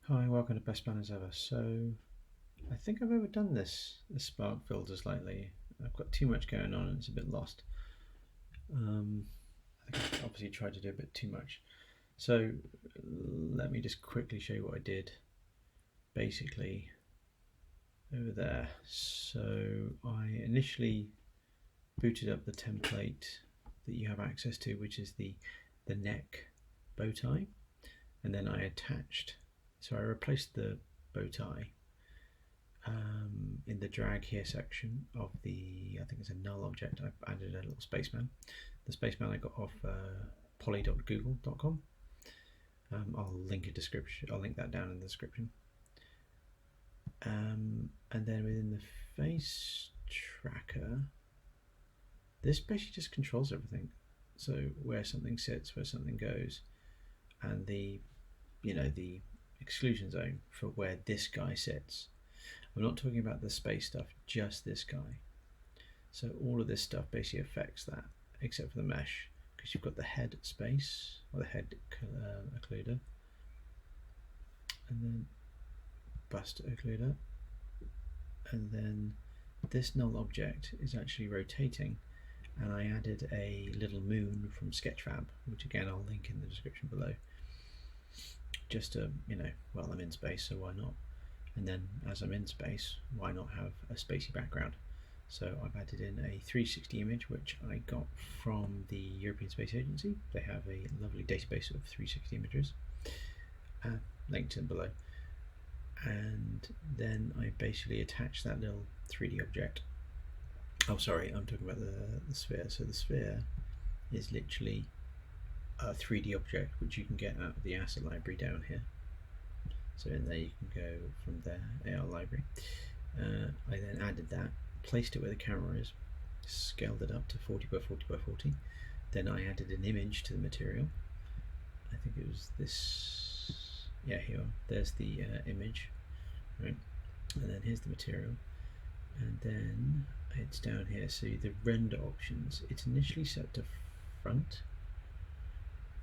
Hi, welcome to Best Plan as Ever. So, I think I've overdone this spark filter slightly. I've got too much going on and it's a bit lost. I think I obviously tried to do a bit too much. So, let me just quickly show you what I did. Basically, over there. So, I initially booted up the template that you have access to, which is the neck bow tie, and then I attached. So I replaced the bow tie in the drag here section of the, I think it's a null object. I've added a little spaceman. The spaceman I got off poly.google.com. I'll link a description. I'll link that down in the description. And then within the face tracker, this basically just controls everything. So where something sits, where something goes, and the exclusion zone for where this guy sits. I'm not talking about the space stuff, just this guy. So all of this stuff basically affects that, except for the mesh, because you've got the head space, or the head occluder, and then bust occluder, and then this null object is actually rotating, and I added a little moon from Sketchfab, which again I'll link in the description below. Just to, well, I'm in space, so why not? And then as I'm in space, why not have a spacey background? So I've added in a 360 image, which I got from the European Space Agency. They have a lovely database of 360 images, linked in below. And then I basically attached that little 3D object. Oh, sorry, I'm talking about the sphere. So the sphere is literally a 3D object which you can get out of the asset library down here. So in there you can go from there, AR library. I then added that, placed it where the camera is, scaled it up to 40 by 40 by 40. Then I added an image to the material. I think it was this, yeah, here, there's the image, right? And then here's the material. And then it's down here, so the render options, it's initially set to front,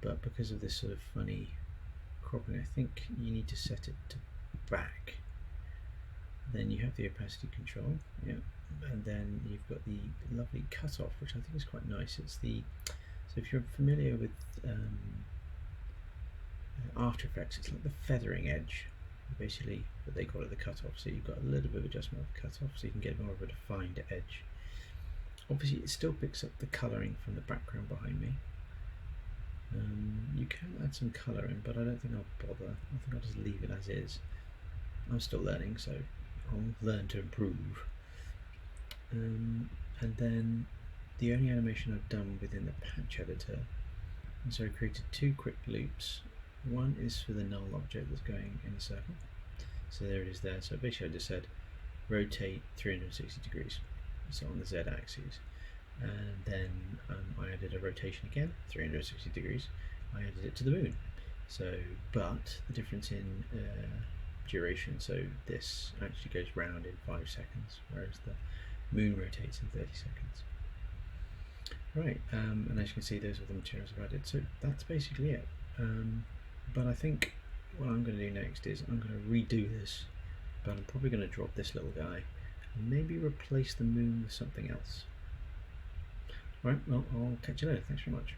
but because of this sort of funny cropping, I think you need to set it to back. Then you have the opacity control, yeah, and then you've got the lovely cutoff, which I think is quite nice. It's the, so if you're familiar with After Effects, it's like the feathering edge, basically, but they call it the cutoff. So you've got a little bit of adjustment of the cutoff, so you can get more of a defined edge. Obviously, it still picks up the colouring from the background behind me. You can add some colour in, but I don't think I'll bother. I think I'll just leave it as is. I'm still learning, so I'll learn to improve. And then the only animation I've done within the patch editor, and so I created two quick loops. One is for the null object that's going in a circle. So there it is there. So basically I just said rotate 360 degrees, so on the Z axis. And then I added a rotation again, 360 degrees. I added it to the moon. So, but the difference in duration, so this actually goes round in 5 seconds, whereas the moon rotates in 30 seconds. Right, and as you can see, those are the materials I've added. So that's basically it. But I think what I'm going to do next is I'm going to redo this, but I'm probably going to drop this little guy and maybe replace the moon with something else. Right, well, I'll catch you later. Thanks very much.